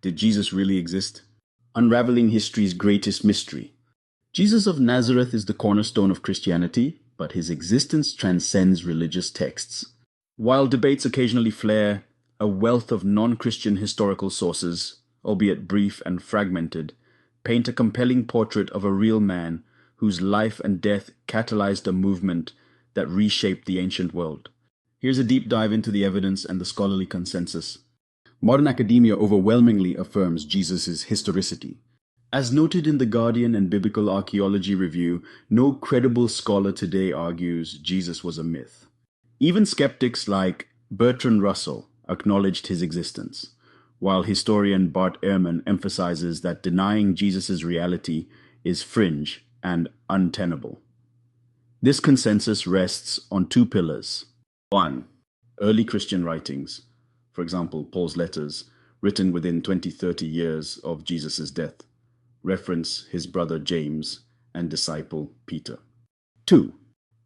Did Jesus really exist? Unraveling history's greatest mystery. Jesus of Nazareth is the cornerstone of Christianity, but his existence transcends religious texts. While debates occasionally flare, a wealth of non-Christian historical sources, albeit brief and fragmented, paint a compelling portrait of a real man whose life and death catalyzed a movement that reshaped the ancient world. Here's a deep dive into the evidence and the scholarly consensus. Modern academia overwhelmingly affirms Jesus' historicity. As noted in The Guardian and Biblical Archaeology Review, no credible scholar today argues Jesus was a myth. Even skeptics like Bertrand Russell acknowledged his existence, while historian Bart Ehrman emphasizes that denying Jesus' reality is fringe and untenable. This consensus rests on two pillars. 1. Early Christian writings, for example, Paul's letters, written within 20-30 years of Jesus' death, reference his brother James and disciple Peter. 2.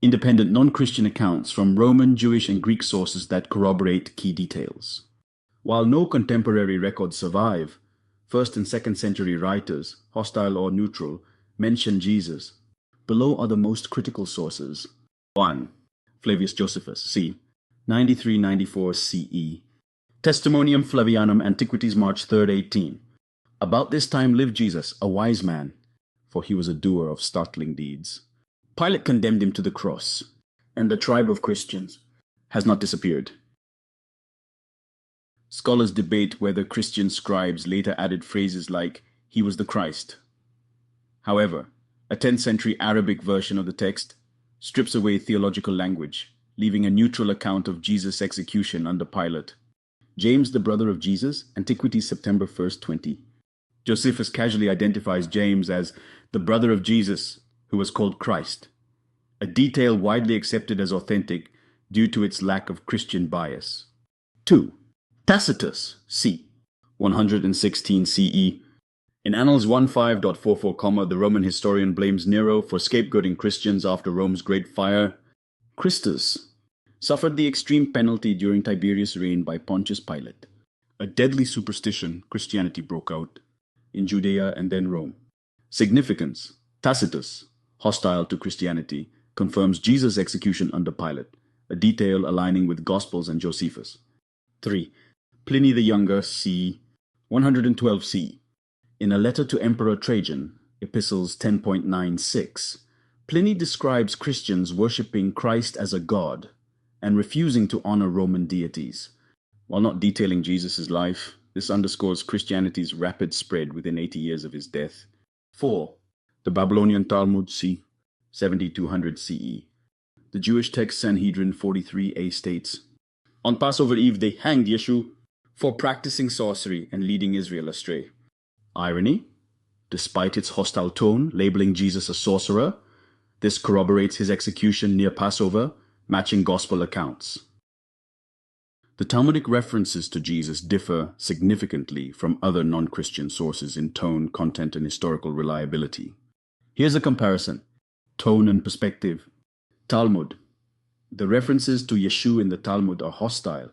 Independent non-Christian accounts from Roman, Jewish, and Greek sources that corroborate key details. While no contemporary records survive, 1st and 2nd century writers, hostile or neutral, mention Jesus. Below are the most critical sources. 1. Flavius Josephus, c. 93-94 CE. Testimonium Flavianum, Antiquities, March 3rd, 18. About this time lived Jesus, a wise man, for he was a doer of startling deeds. Pilate condemned him to the cross, and the tribe of Christians has not disappeared. Scholars debate whether Christian scribes later added phrases like, "He was the Christ." However, a 10th century Arabic version of the text strips away theological language, leaving a neutral account of Jesus' execution under Pilate. James, the brother of Jesus, Antiquities, September 1st, 20. Josephus casually identifies James as the brother of Jesus, who was called Christ, a detail widely accepted as authentic due to its lack of Christian bias. 2. Tacitus, c. 116 CE. In Annals 15.44, the Roman historian blames Nero for scapegoating Christians after Rome's Great Fire. Christus suffered the extreme penalty during Tiberius' reign by Pontius Pilate. A deadly superstition, Christianity broke out in Judea and then Rome. Significance: Tacitus, hostile to Christianity, confirms Jesus' execution under Pilate, a detail aligning with Gospels and Josephus. 3. Pliny the Younger, c. 112 CE. In a letter to Emperor Trajan, Epistles 10.96, Pliny describes Christians worshipping Christ as a god and refusing to honor Roman deities. While not detailing Jesus' life, this underscores Christianity's rapid spread within 80 years of his death. 4. The Babylonian Talmud, c. 7200 CE. The Jewish text Sanhedrin 43a states, "On Passover Eve they hanged Yeshu for practicing sorcery and leading Israel astray." Irony? Despite its hostile tone, labeling Jesus a sorcerer, this corroborates his execution near Passover, matching gospel accounts. The Talmudic references to Jesus differ significantly from other non-Christian sources in tone, content, and historical reliability. Here's a comparison. Tone and perspective. Talmud. The references to Yeshu in the Talmud are hostile,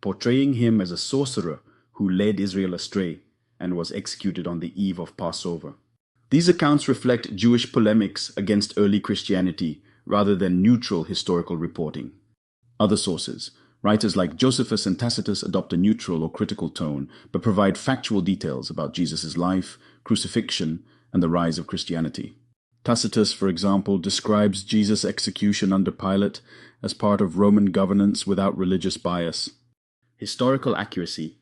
portraying him as a sorcerer who led Israel astray and was executed on the eve of Passover. These accounts reflect Jewish polemics against early Christianity rather than neutral historical reporting. Other sources, writers like Josephus and Tacitus, adopt a neutral or critical tone, but provide factual details about Jesus' life, crucifixion, and the rise of Christianity. Tacitus, for example, describes Jesus' execution under Pilate as part of Roman governance without religious bias. Historical accuracy.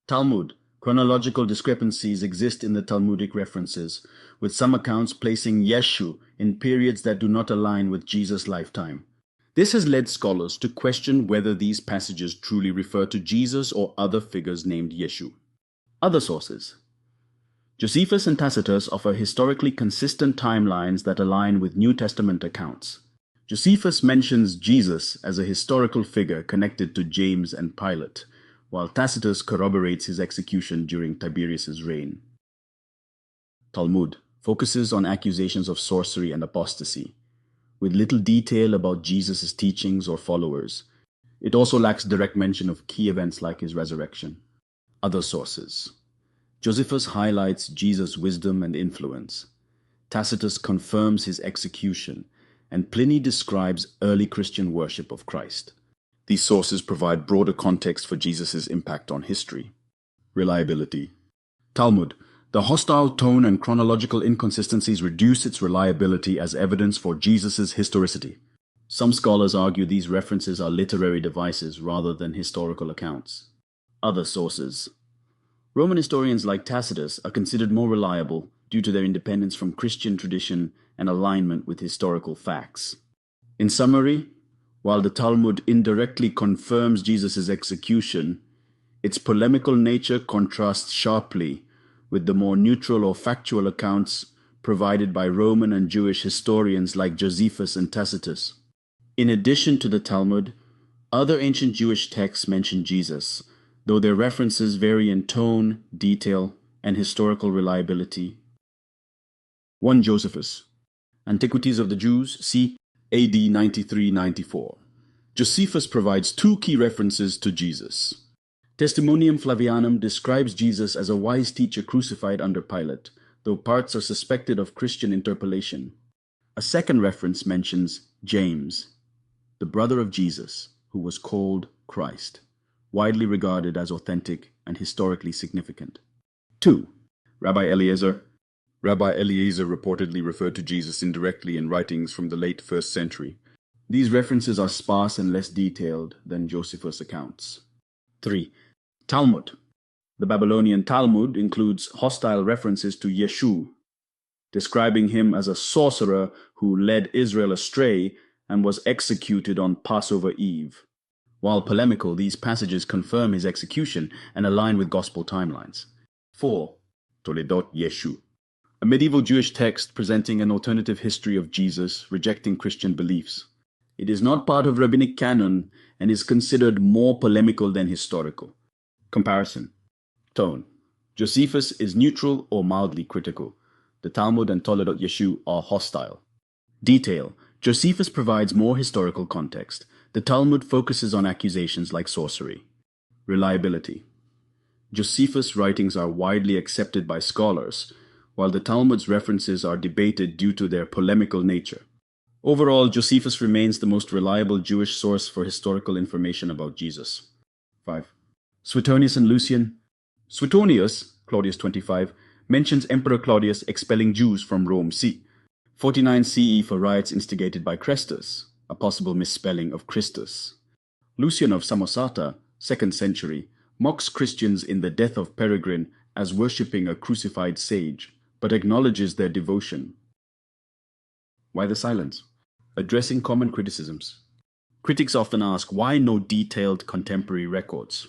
Talmud. Chronological discrepancies exist in the Talmudic references, with some accounts placing Yeshu in periods that do not align with Jesus' lifetime. This has led scholars to question whether these passages truly refer to Jesus or other figures named Yeshu. Other sources. Josephus and Tacitus offer historically consistent timelines that align with New Testament accounts. Josephus mentions Jesus as a historical figure connected to James and Pilate, while Tacitus corroborates his execution during Tiberius' reign. Talmud focuses on accusations of sorcery and apostasy, with little detail about Jesus' teachings or followers. It also lacks direct mention of key events like his resurrection. Other sources. Josephus highlights Jesus' wisdom and influence. Tacitus confirms his execution, and Pliny describes early Christian worship of Christ. These sources provide broader context for Jesus' impact on history. Reliability. Talmud. The hostile tone and chronological inconsistencies reduce its reliability as evidence for Jesus' historicity. Some scholars argue these references are literary devices rather than historical accounts. Other sources. Roman historians like Tacitus are considered more reliable due to their independence from Christian tradition and alignment with historical facts. In summary, while the Talmud indirectly confirms Jesus' execution, its polemical nature contrasts sharply with the more neutral or factual accounts provided by Roman and Jewish historians like Josephus and Tacitus. In addition to the Talmud, other ancient Jewish texts mention Jesus, though their references vary in tone, detail, and historical reliability. 1 Josephus. Antiquities of the Jews, c. AD 93-94. Josephus provides two key references to Jesus. Testimonium Flavianum describes Jesus as a wise teacher crucified under Pilate, though parts are suspected of Christian interpolation. A second reference mentions James, the brother of Jesus, who was called Christ, widely regarded as authentic and historically significant. 2. Rabbi Eliezer. Rabbi Eliezer reportedly referred to Jesus indirectly in writings from the late 1st century. These references are sparse and less detailed than Josephus' accounts. 3. Talmud. The Babylonian Talmud includes hostile references to Yeshu, describing him as a sorcerer who led Israel astray and was executed on Passover Eve. While polemical, these passages confirm his execution and align with gospel timelines. 4. Toledot Yeshu. A medieval Jewish text presenting an alternative history of Jesus, rejecting Christian beliefs. It is not part of rabbinic canon and is considered more polemical than historical. Comparison. Tone. Josephus is neutral or mildly critical. The Talmud and Toledot Yeshu are hostile. Detail. Josephus provides more historical context. The Talmud focuses on accusations like sorcery. Reliability. Josephus' writings are widely accepted by scholars, while the Talmud's references are debated due to their polemical nature. Overall, Josephus remains the most reliable Jewish source for historical information about Jesus. 5. Suetonius and Lucian. Suetonius, Claudius 25, mentions Emperor Claudius expelling Jews from Rome c. 49 CE for riots instigated by Chrestus, a possible misspelling of Christus. Lucian of Samosata, 2nd century, mocks Christians in the Death of Peregrine as worshipping a crucified sage, but acknowledges their devotion. Why the silence? Addressing common criticisms. Critics often ask, why no detailed contemporary records?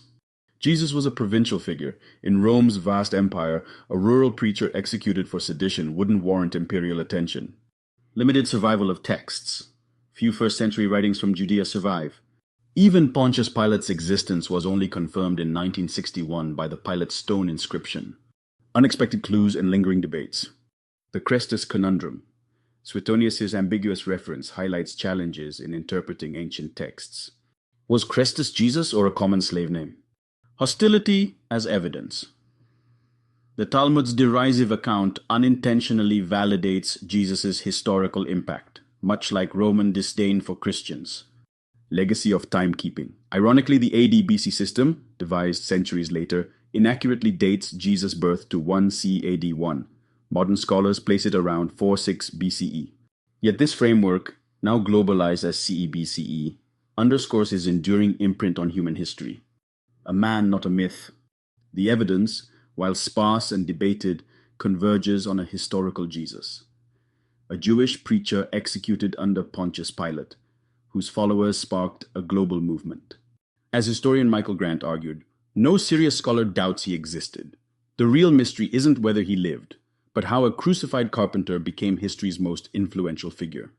Jesus was a provincial figure. In Rome's vast empire, a rural preacher executed for sedition wouldn't warrant imperial attention. Limited survival of texts. Few first-century writings from Judea survive. Even Pontius Pilate's existence was only confirmed in 1961 by the Pilate stone inscription. Unexpected clues and lingering debates. The Chrestus conundrum. Suetonius' ambiguous reference highlights challenges in interpreting ancient texts. Was Chrestus Jesus or a common slave name? Hostility as evidence. The Talmud's derisive account unintentionally validates Jesus' historical impact, much like Roman disdain for Christians. Legacy of timekeeping. Ironically, the AD BC system, devised centuries later, inaccurately dates Jesus' birth to 1 C AD 1. Modern scholars place it around 46 BCE. Yet this framework, now globalized as CE BCE, underscores his enduring imprint on human history. A man, not a myth. The evidence, while sparse and debated, converges on a historical Jesus. A Jewish preacher executed under Pontius Pilate, whose followers sparked a global movement. As historian Michael Grant argued, no serious scholar doubts he existed. The real mystery isn't whether he lived, but how a crucified carpenter became history's most influential figure.